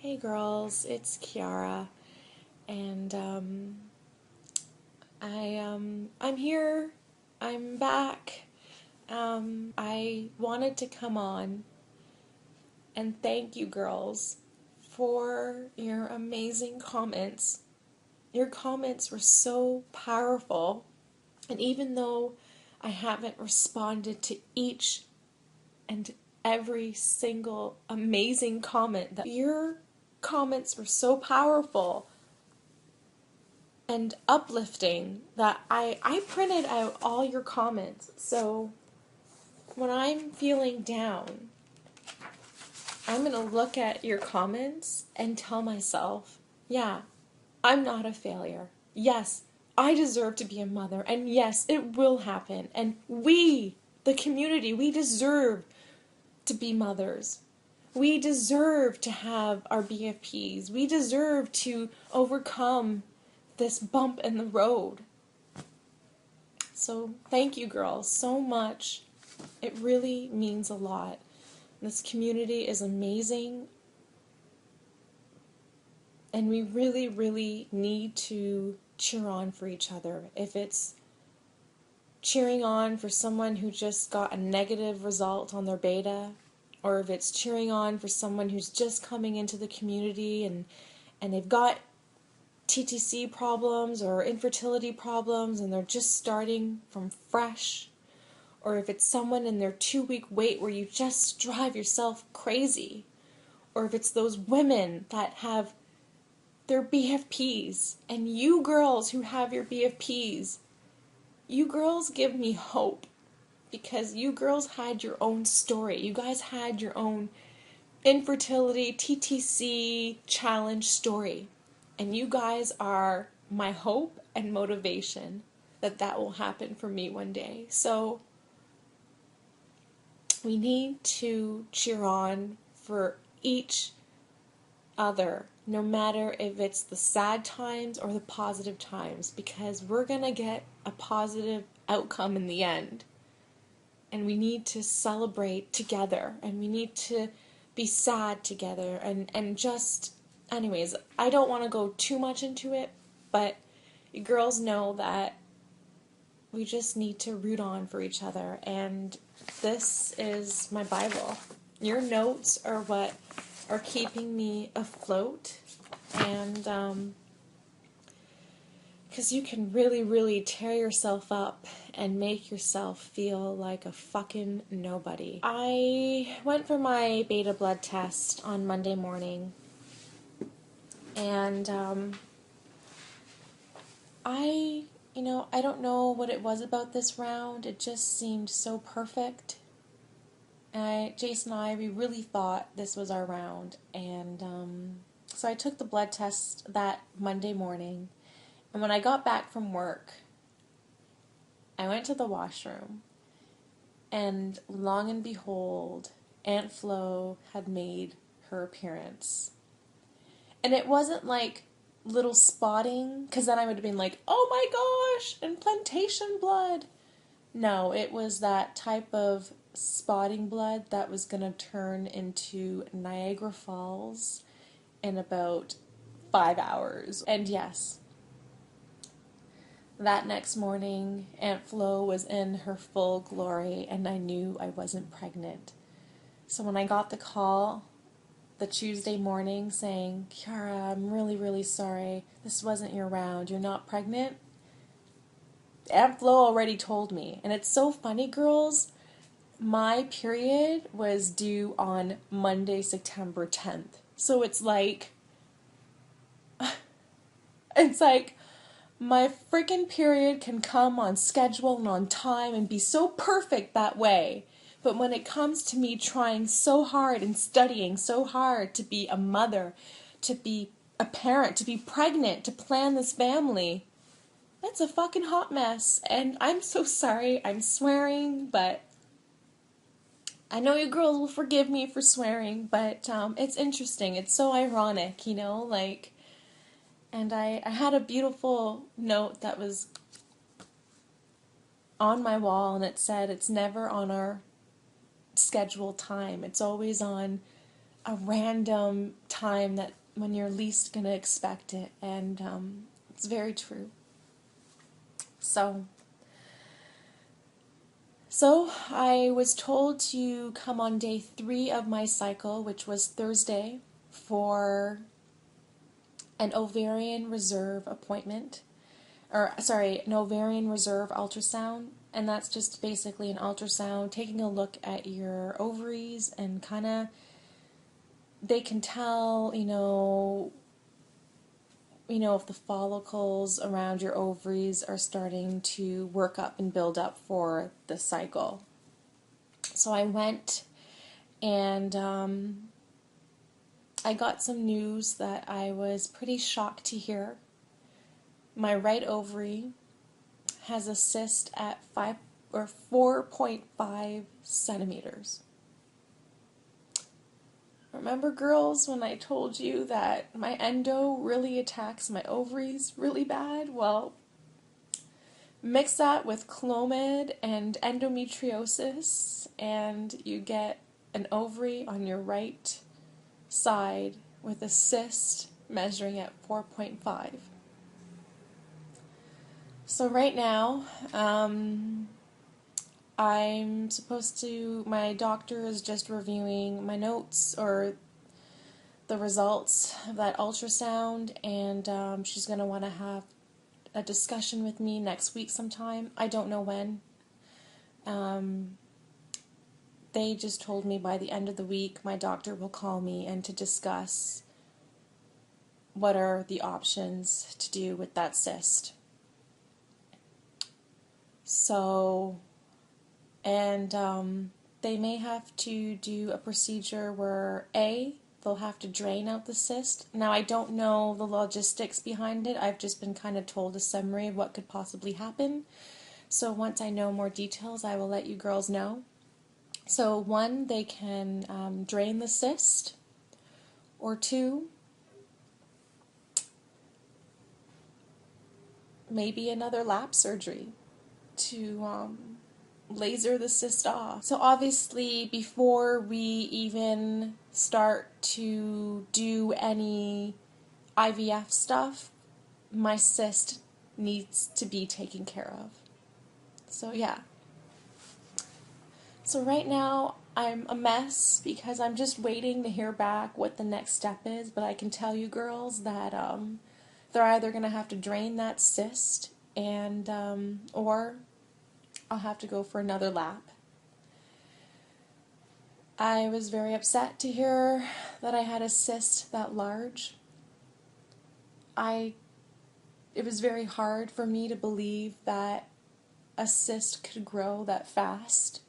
Hey girls, it's Kiara, and I'm here. I'm back. I wanted to come on and thank you girls for your amazing comments. Your comments were so powerful, and even though I haven't responded to each and every single amazing comment, that your comments were so powerful and uplifting that I printed out all your comments. So when I'm feeling down, I'm going to look at your comments and tell myself, yeah, I'm not a failure. Yes, I deserve to be a mother. And yes, it will happen. And we, the community, we deserve to be mothers. We deserve to have our BFPs. We deserve to overcome this bump in the road. So thank you girls so much. It really means a lot. This community is amazing. And we really, really need to cheer on for each other. If it's cheering on for someone who just got a negative result on their beta, or if it's cheering on for someone who's just coming into the community and they've got TTC problems or infertility problems and they're just starting from fresh, or if it's someone in their 2-week wait where you just drive yourself crazy, or if it's those women that have their BFPs, and you girls who have your BFPs, you girls give me hope, because you girls had your own story. You guys had your own infertility, TTC challenge story. And you guys are my hope and motivation that will happen for me one day. So we need to cheer on for each other, no matter if it's the sad times or the positive times, because we're going to get a positive outcome in the end. And we need to celebrate together, and we need to be sad together, and just, anyways, I don't want to go too much into it, but you girls know that we just need to root on for each other, and this is my Bible. Your notes are what are keeping me afloat, and because you can really, really tear yourself up and make yourself feel like a fucking nobody. I went for my beta blood test on Monday morning, and I don't know what it was about this round. It just seemed so perfect. Jason and I, we really thought this was our round, and so I took the blood test that Monday morning. And when I got back from work, I went to the washroom, and long and behold, Aunt Flo had made her appearance. And it wasn't like little spotting, because then I would have been like, oh my gosh, implantation blood. No, it was that type of spotting blood that was going to turn into Niagara Falls in about 5 hours. And yes, that next morning, Aunt Flo was in her full glory, and I knew I wasn't pregnant. So when I got the call the Tuesday morning saying, Kiara, I'm really, really sorry. This wasn't your round. You're not pregnant. Aunt Flo already told me. And it's so funny, girls. My period was due on Monday, September 10th. So it's like my freaking period can come on schedule and on time and be so perfect that way. But when it comes to me trying so hard and studying so hard to be a mother, to be a parent, to be pregnant, to plan this family, that's a fucking hot mess. And I'm so sorry, I'm swearing, but I know you girls will forgive me for swearing, but it's interesting. It's so ironic, and I had a beautiful note that was on my wall, and it said, it's never on our scheduled time. It's always on a random time that when you're least going to expect it. And it's very true. So I was told to come on day 3 of my cycle, which was Thursday, for an ovarian reserve appointment. An ovarian reserve ultrasound. And that's just basically an ultrasound taking a look at your ovaries and kind of, they can tell, if the follicles around your ovaries are starting to work up and build up for the cycle. So I went and I got some news that I was pretty shocked to hear. My right ovary has a cyst at 4.5 centimeters. Remember, girls, when I told you that my endo really attacks my ovaries really bad? Well, mix that with Clomid and endometriosis, and you get an ovary on your right side with a cyst measuring at 4.5. So right now, my doctor is just reviewing my notes or the results of that ultrasound, and she's going to want to have a discussion with me next week sometime. I don't know when. They just told me by the end of the week my doctor will call me and to discuss what are the options to do with that cyst. So, and they may have to do a procedure where they'll have to drain out the cyst. Now, I don't know the logistics behind it. I've just been kind of told a summary of what could possibly happen. So once I know more details, I will let you girls know. So 1, they can drain the cyst, or 2, maybe another lap surgery to laser the cyst off. So obviously, before we even start to do any IVF stuff, my cyst needs to be taken care of. So yeah. So right now I'm a mess because I'm just waiting to hear back what the next step is, but I can tell you girls that they're either going to have to drain that cyst and or I'll have to go for another lap. I was very upset to hear that I had a cyst that large. It was very hard for me to believe that a cyst could grow that fast.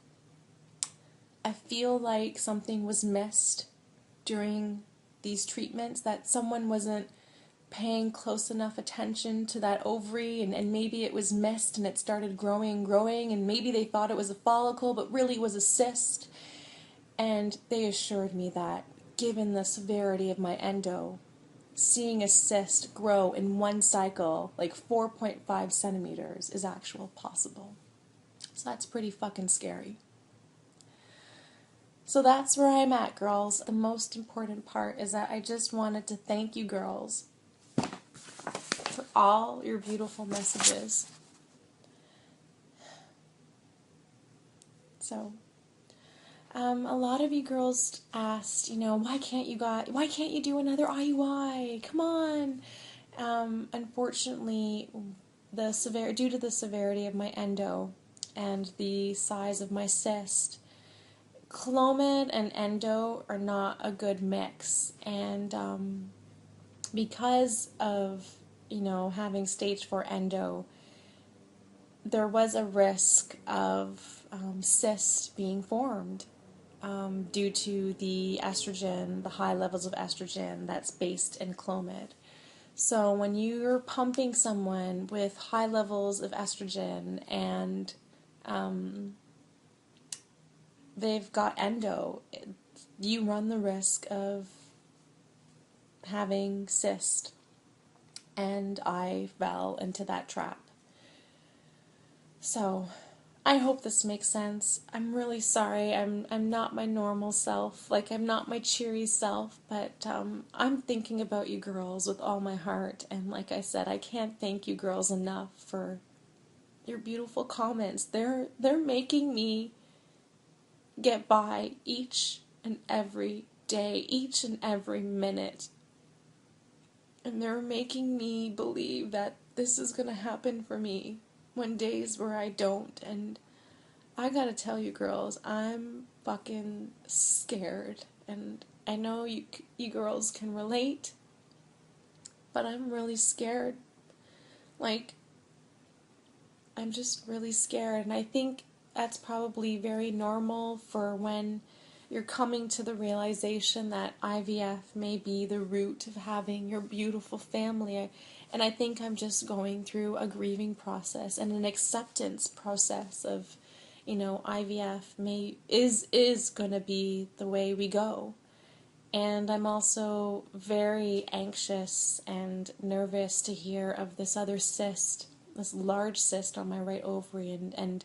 I feel like something was missed during these treatments, that someone wasn't paying close enough attention to that ovary, and maybe it was missed and it started growing, and maybe they thought it was a follicle, but really was a cyst. And they assured me that, given the severity of my endo, seeing a cyst grow in one cycle, like 4.5 centimeters, is actually possible. So that's pretty fucking scary. So that's where I'm at, girls. The most important part is that I just wanted to thank you girls for all your beautiful messages. So, a lot of you girls asked, why can't you do another IUI? Come on. Unfortunately, due to the severity of my endo and the size of my cyst, Clomid and endo are not a good mix, and because of having stage 4 endo, there was a risk of cyst being formed due to the high levels of estrogen that's based in Clomid. So when you're pumping someone with high levels of estrogen and they've got endo, you run the risk of having cyst, and I fell into that trap. So I hope this makes sense. I'm really sorry. I'm not my normal self. Like, I'm not my cheery self, but I'm thinking about you girls with all my heart. And like I said, I can't thank you girls enough for your beautiful comments. They're making me get by each and every day, each and every minute. And they're making me believe that this is going to happen for me when days where I don't. And I gotta tell you girls, I'm fucking scared. And I know you girls can relate, but I'm really scared. Like, I'm just really scared. And I think that's probably very normal for when you're coming to the realization that IVF may be the root of having your beautiful family. And I think I'm just going through a grieving process and an acceptance process of, IVF is going to be the way we go. And I'm also very anxious and nervous to hear of this other cyst, this large cyst on my right ovary, and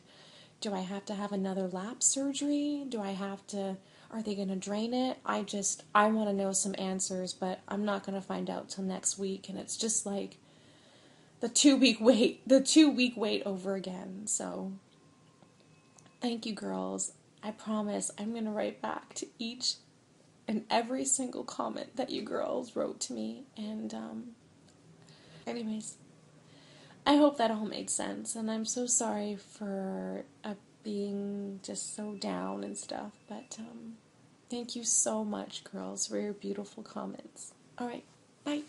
do I have to have another lap surgery? Are they going to drain it? I want to know some answers, but I'm not going to find out till next week. And it's just like the 2 week wait over again. So thank you, girls. I promise I'm going to write back to each and every single comment that you girls wrote to me. And anyways, I hope that all made sense. And I'm so sorry for being just so down and stuff. But thank you so much, girls, for your beautiful comments. All right, bye.